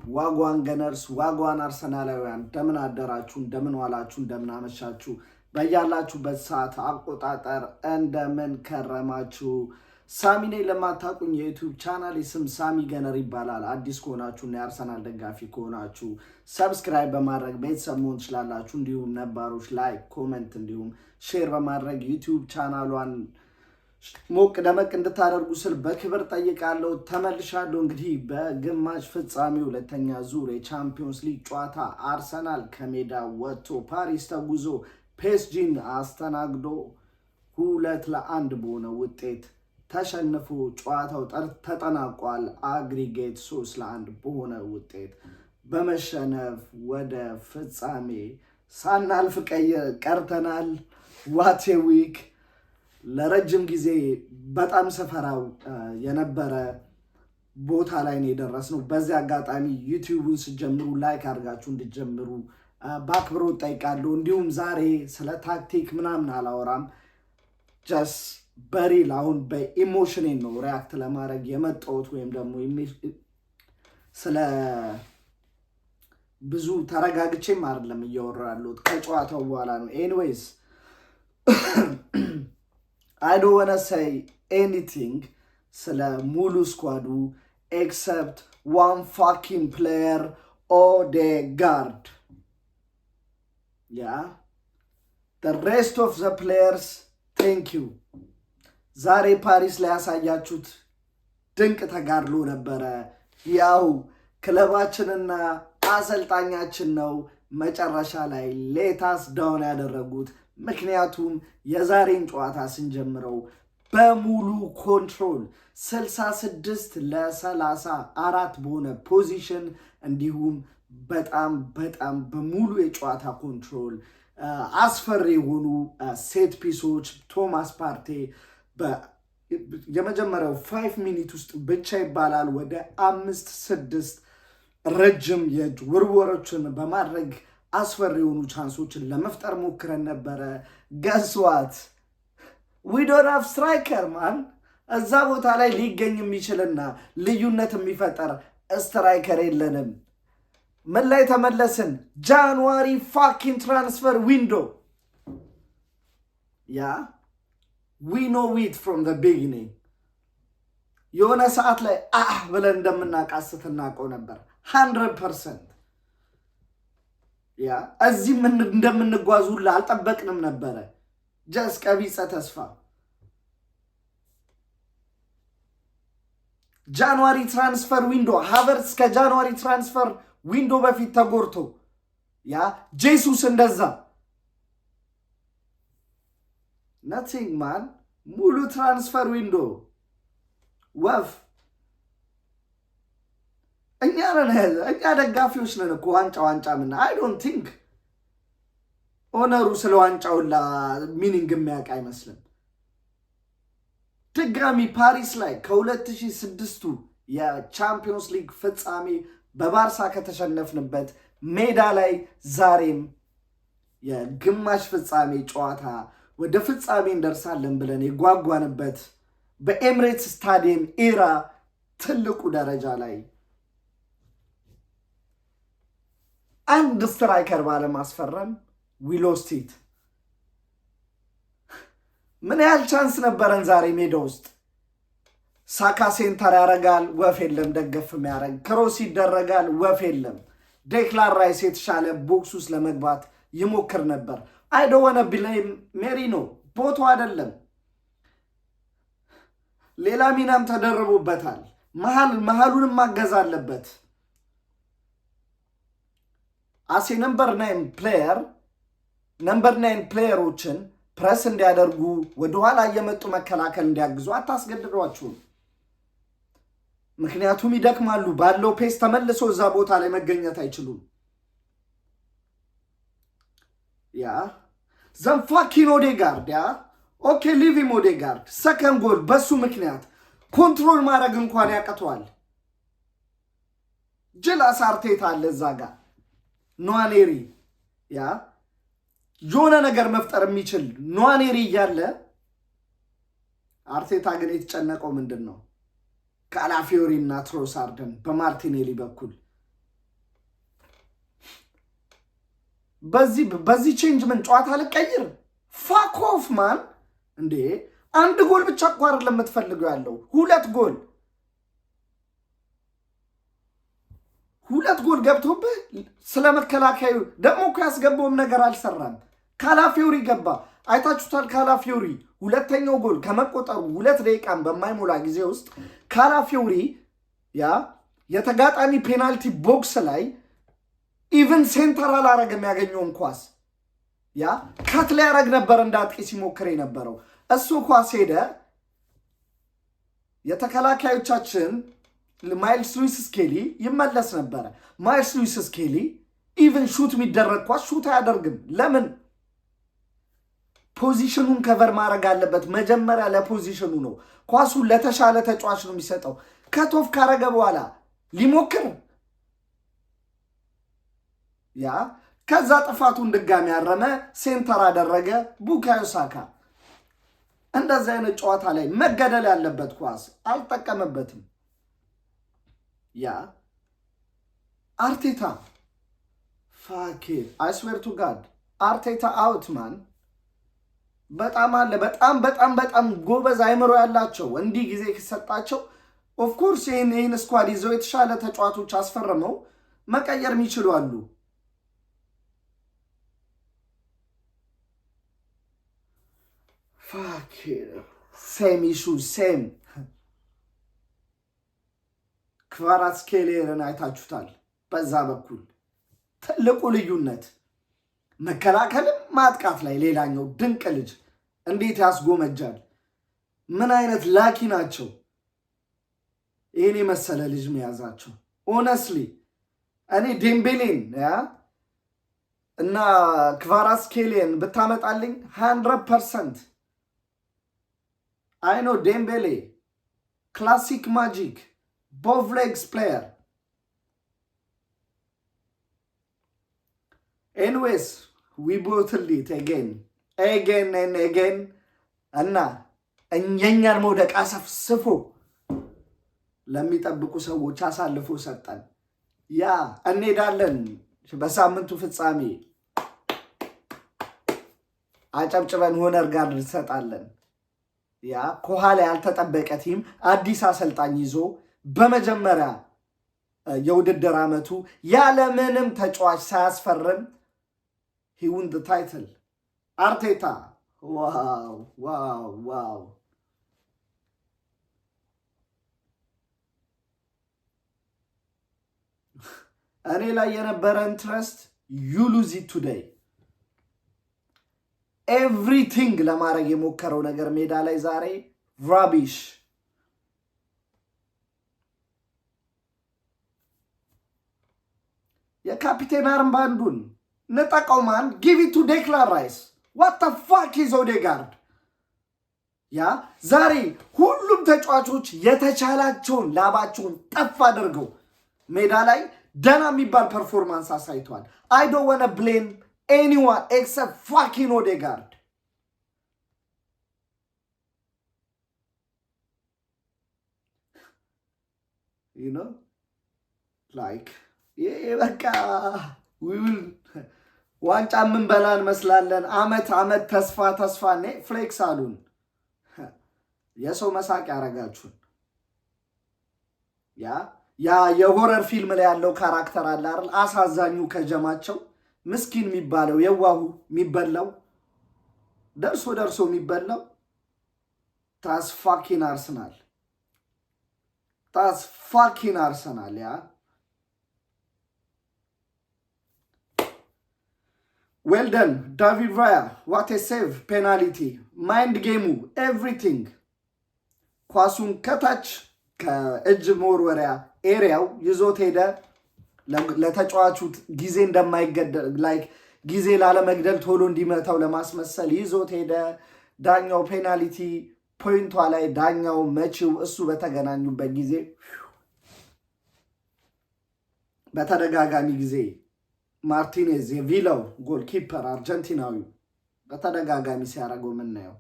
ዋጓን ገነርስ ዋጓን አርሰናላውያን እንደምን አደራችሁ፣ እንደምን ዋላችሁ፣ እንደምን አመሻችሁ፣ በያላችሁበት ሰዓት አቆጣጠር እንደምን ከረማችሁ። ሳሚ ነኝ። ለማታውቁኝ የዩቲዩብ ቻናል ስም ሳሚ ገነር ይባላል። አዲስ ከሆናችሁና የአርሰናል ደጋፊ ከሆናችሁ ሰብስክራይብ በማድረግ ቤተሰብ መሆን ትችላላችሁ። እንዲሁም ነባሮች ላይክ፣ ኮሜንት እንዲሁም ሼር በማድረግ ዩቲዩብ ቻናሏን ሞቅ ደመቅ እንድታደርጉ ስል በክብር ጠይቃለሁ። ተመልሻለሁ። እንግዲህ በግማሽ ፍጻሜ ሁለተኛ ዙር የቻምፒዮንስ ሊግ ጨዋታ አርሰናል ከሜዳ ወጥቶ ፓሪስ ተጉዞ ፒኤስጂን አስተናግዶ 2-1 በሆነ ውጤት ተሸንፎ ጨዋታው ተጠናቋል። አግሪጌት 3-1 በሆነ ውጤት በመሸነፍ ወደ ፍጻሜ ሳናልፍ ቀርተናል። ዋቴ ዊክ ለረጅም ጊዜ በጣም ሰፈራው የነበረ ቦታ ላይ ነው የደረስነው። በዚህ አጋጣሚ ዩቲዩብን ስጀምሩ ላይክ አድርጋችሁ እንድጀምሩ በአክብሮት ጠይቃለሁ። እንዲሁም ዛሬ ስለ ታክቲክ ምናምን አላወራም። ጀስ በሪል አሁን በኢሞሽኔን ነው ሪያክት ለማድረግ የመጣሁት፣ ወይም ደግሞ ስለ ብዙ ተረጋግቼም አይደለም እያወራ ያለሁት ከጨዋታው በኋላ ነው። ኤኒዌይስ I don't want to say anything ስለ ሙሉ ስኳዱ except one fucking player, Odegaard. Yeah? The rest of the players, thank you. ዛሬ ፓሪስ ላይ ያሳያችሁት ድንቅ ተጋድሎ ነበረ። ያው ክለባችንና አሰልጣኛችን ነው መጨረሻ ላይ ሌታስ ዳውን ያደረጉት። ምክንያቱም የዛሬን ጨዋታ ስንጀምረው በሙሉ ኮንትሮል 66-34 በሆነ ፖዚሽን እንዲሁም በጣም በሙሉ የጨዋታ ኮንትሮል አስፈሪ የሆኑ ሴት ፒሶች ቶማስ ፓርቴ የመጀመሪያው 5 ሚኒት ውስጥ ብቻ ይባላል ወደ 5-6 ረጅም የውርወሮችን በማድረግ አስፈሪ የሆኑ ቻንሶችን ለመፍጠር ሞክረን ነበረ። ገስዋት ዊ ዶንት ሃቭ ስትራይከር ማን። እዛ ቦታ ላይ ሊገኝ የሚችልና ልዩነት የሚፈጠር ስትራይከር የለንም። ምን ላይ ተመለስን? ጃንዋሪ ፋኪንግ ትራንስፈር ዊንዶ። ያ ዊ ኖ ዊት ፍሮም ዘ ቢጊኒንግ። የሆነ ሰዓት ላይ ብለን እንደምናቃስት እናውቀው ነበር 100%። ያ እዚህም እንደምንጓዙ ሁላ አልጠበቅንም ነበረ። ጀስ ቀቢጸ ተስፋ ጃንዋሪ ትራንስፈር ዊንዶ ሃቨርትዝ ከጃንዋሪ ትራንስፈር ዊንዶ በፊት ተጎርቶ ያ ጄሱስ እንደዛ ነቲንግ ማን ሙሉ ትራንስፈር ዊንዶ ወፍ እኛ ደጋፊዎች ነን እኮ ዋንጫ ምና አይ ዶንት ቲንክ ኦነሩ ስለ ዋንጫውላ ሚኒንግ የሚያውቅ አይመስልም። ድጋሚ ፓሪስ ላይ ከ2006ቱ የቻምፒዮንስ ሊግ ፍጻሜ በባርሳ ከተሸነፍንበት ሜዳ ላይ ዛሬም የግማሽ ፍጻሜ ጨዋታ ወደ ፍጻሜ እንደርሳለን ብለን የጓጓንበት በኤምሬትስ ስታዲየም ኢራ ትልቁ ደረጃ ላይ አንድ ስትራይከር ባለማስፈረም ዊ ሎስት ኢት። ምን ያህል ቻንስ ነበረን ዛሬ ሜዳ ውስጥ? ሳካ ሴንተር ያደርጋል፣ ወፍ የለም። ደገፍ የሚያደርግ ክሮስ ይደረጋል፣ ወፍ የለም። ዴክላን ራይስ የተሻለ ቦክስ ውስጥ ለመግባት ይሞክር ነበር። አይ ዶንት ዋና ብሌም ሜሪኖ፣ ቦታው አይደለም። ሌላ ሚናም ተደርቦበታል። መሀሉንም ማገዝ አለበት። አሴ ነምበር 9 ፕሌየሮችን ፕረስ እንዲያደርጉ ወደኋላ እየመጡ መከላከል እንዲያግዙ አታስገድዷችሁም። ምክንያቱም ይደክማሉ። ባለው ፔስ ተመልሶ እዛ ቦታ ላይ መገኘት አይችሉም። ያ ዘንፋኪን ኦዴጋርድ ኦኬ ሊቪም ኦዴጋርድ ሰከንድ ጎል በሱ ምክንያት ኮንትሮል ማድረግ እንኳን ያቀተዋል። ጅላስ አርቴታ አለ እዛ ጋር ኗኔሪ የሆነ ነገር መፍጠር የሚችል ኗኔሪ እያለ አርቴታ ግን የተጨነቀው ምንድን ነው? ካላፊዮሪ እና ትሮሳርድን በማርቲኔሊ በኩል በዚህ ቼንጅ ምን ጨዋታ ልቀይር? ፋክ ኦፍ ማን እንዴ! አንድ ጎል ብቻ እኮ አይደለም የምትፈልገው ያለው 2 ጎል ገብቶብህ ስለ መከላከዩ ደግሞ እኮ ያስገባውም ነገር አልሰራም። ካላፊዮሪ ገባ፣ አይታችሁታል። ካላፊዮሪ ሁለተኛው ጎል ከመቆጠሩ 2 ደቂቃን በማይሞላ ጊዜ ውስጥ ካላፊዮሪ የተጋጣሚ ፔናልቲ ቦክስ ላይ ኢቨን ሴንተር አላረገም። ያገኘውን ኳስ ከት ሊያረግ ነበር እንደ አጥቂ ሲሞክር የነበረው እሱ ኳስ ሄደ። የተከላካዮቻችን ማይልስ ሉዊስ ስኬሊ ይመለስ ነበረ። ማይልስ ሉዊስ ስኬሊ ኢቨን ሹት የሚደረግ ኳስ ሹት አያደርግም። ለምን? ፖዚሽኑን ከቨር ማድረግ አለበት። መጀመሪያ ለፖዚሽኑ ነው ኳሱን ለተሻለ ተጫዋች ነው የሚሰጠው። ከቶፍ ካረገ በኋላ ሊሞክር ከዛ ጥፋቱን ድጋሚ ያረመ፣ ሴንተር አደረገ። ቡካዮ ሳካ እንደዚህ አይነት ጨዋታ ላይ መገደል ያለበት ኳስ አልጠቀመበትም። አርቴታ ፋኬ አይስዌር ቱ ጋድ አርቴታ አውት ማን በጣም አለ። በጣም ጎበዝ አይምሮ ያላቸው እንዲህ ጊዜ ከሰጣቸው ኦፍኮርስ ይህን ስኳድ ይዘው የተሻለ ተጫዋቾች አስፈርመው መቀየር የሚችሉ አሉ። ሴም ኢሹ ሴም ክቫራትስኬሊያን አይታችሁታል። በዛ በኩል ትልቁ ልዩነት መከላከልም ማጥቃት ላይ ሌላኛው ድንቅ ልጅ እንዴት ያስጎመጃል! ምን አይነት ላኪ ናቸው! ይህን የመሰለ ልጅ መያዛቸው ኦነስትሊ እኔ ዴምቤሌን እና ክቫራትስኬሊያን ብታመጣልኝ 100% አይ ኖ ዴምቤሌ ክላሲክ ማጂክ both legs player. Anyways, we both it again and again. እና እኛን መውደቅ አሰፍስፎ ለሚጠብቁ ሰዎች አሳልፎ ሰጠን። እንሄዳለን በሳምንቱ ፍጻሜ አጨብጭበን ሆነር ጋር እንሰጣለን። ከኋላ ያልተጠበቀ ቲም አዲስ አሰልጣኝ ይዞ በመጀመሪያ የውድድር ዓመቱ ያለምንም ተጫዋች ሳያስፈርም he won the title አርቴታ ዋው እኔ ላይ የነበረ ኢንትረስት you lose it today everything ለማድረግ የሞከረው ነገር ሜዳ ላይ ዛሬ rubbish የካፒቴን አርምባንዱን ንጠቀው ማን give it to Declan Rice what the fuck is Odegaard ዛሬ ሁሉም ተጫዋቾች የተቻላቸውን ላባቸውን ጠፍ አድርገው ሜዳ ላይ ደና የሚባል ፐርፎርማንስ አሳይቷል። I don't want to blame anyone except fucking Odegaard you know like በቃ ዋንጫ ምን በላን መስላለን። አመት ተስፋ ፍሌክስ አሉን። የሰው መሳቅ ያረጋችሁን። የሆረር ፊልም ላይ ያለው ካራክተር አለ አይደል? አሳዛኙ ከጀማቸው ምስኪን የሚባለው የዋሁ የሚበላው ደርሶ የሚበላው ታስፋኪን አርሰናል Well done, David Raya. What a save. Penalty. Mind game. Everything. ኳሱን ከታች ከእጅ መወርወሪያ ኤሪያው ይዞት ሄደ። ለተጫዋቹ ጊዜ እንደማይገደል ላይክ ጊዜ ላለመግደል ቶሎ እንዲመታው ለማስመሰል ይዞት ሄደ። ዳኛው ፔናልቲ ፖይንቷ ላይ ዳኛው መቺው እሱ በተገናኙበት ጊዜ በተደጋጋሚ ጊዜ ማርቲኔዝ የቪላው ጎልኪፐር አርጀንቲናዊ በተደጋጋሚ ሲያደርገው የምናየው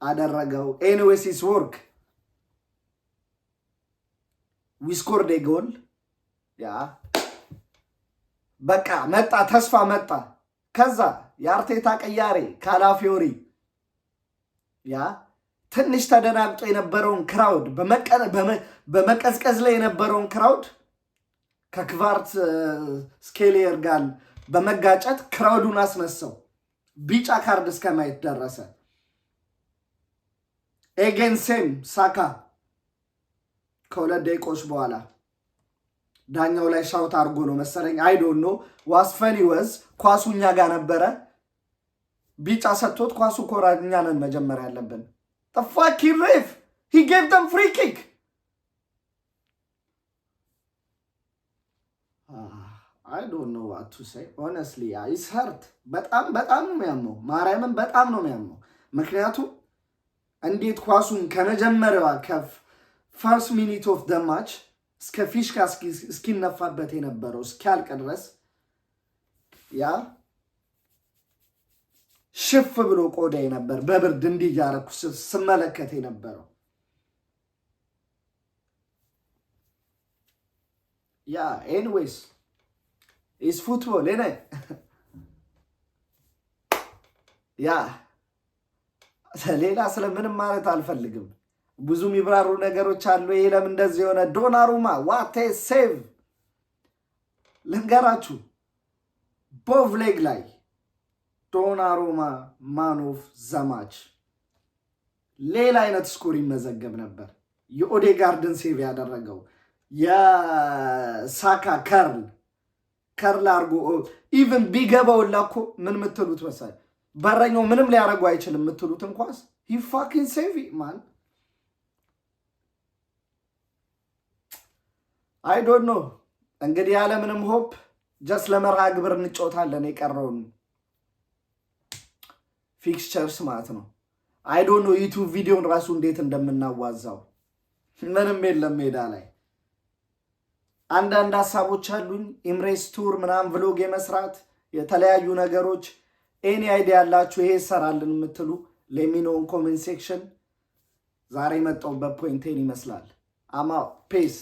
አደረገው። ኤኒዌይስ ኢስ ወርክ ዊ ስኮርድ ኤ ጎል በቃ መጣ፣ ተስፋ መጣ። ከዛ የአርቴታ ቀያሬ ካላፊዮሪ ያ ትንሽ ተደናግጦ የነበረውን ክራውድ በመቀዝቀዝ ላይ የነበረውን ክራውድ ከክቫርት ስኬሊየር ጋር በመጋጨት ክራውዱን አስነሳው። ቢጫ ካርድ እስከ ማየት ደረሰ። ኤጌንሴም ሳካ ከ2 ደቂቆች በኋላ ዳኛው ላይ ሻውት አድርጎ ነው መሰለኝ አይዶኖ ዋስፈኒ ወዝ ኳሱ እኛ ጋር ነበረ። ቢጫ ሰጥቶት ኳሱ ኮራኛ ነን መጀመሪያ ያለብን። the fucking ref he gave them free kick. I don't know what to say honestly. it's hurt በጣም ነው የሚያመው። ማርያምን በጣም ነው የሚያመው። ምክንያቱም እንዴት ኳሱን ከመጀመሪያዋ ፈርስት ሚኒት ኦፍ ደ ማች እስከ ፊሽካ እስኪነፋበት የነበረው እስኪያልቅ ድረስ ያ ሽፍ ብሎ ቆዳ ነበር በብርድ እንዲያረኩ ስመለከት የነበረው። ያ ኤኒዌይስ ኢስ ፉትቦል እኔ ያ ሌላ ስለምንም ማለት አልፈልግም። ብዙ የሚብራሩ ነገሮች አሉ። ይሄ ለምን እንደዚህ የሆነ ዶናሩማ ዋት ሴቭ ልንገራችሁ። ቦቭ ሌግ ላይ ዶናሩማ ማን ኦፍ ዘ ማች ሌላ አይነት ስኮር ይመዘገብ ነበር። የኦዴጋርድን ሴቭ ያደረገው የሳካ ከርል አርጎ ኢቭን ቢገባው ላኮ ምን ምትሉት መሰለኝ በረኛው ምንም ሊያረጉ አይችልም ምትሉት እንኳን he fucking save it man. I don't know እንግዲህ ያለ ምንም ሆፕ ጀስት ለመርሃ ግብር እንጫወታለን የቀረውን ፊክስቸርስ ማለት ነው። I don't know ዩቲዩብ ቪዲዮን ራሱ እንዴት እንደምናዋዛው ምንም የለም ሜዳ ላይ። አንዳንድ ሀሳቦች አሉኝ ኢምሬስ ቱር ምናምን ቭሎግ የመስራት የተለያዩ ነገሮች ኤኒ አይዲያ ያላችሁ ይሄ ሰራልን የምትሉ ሌሚኖን ኮሜንት ሴክሽን። ዛሬ መጣሁበት ፖይንቴን ይመስላል። አማ ፔስ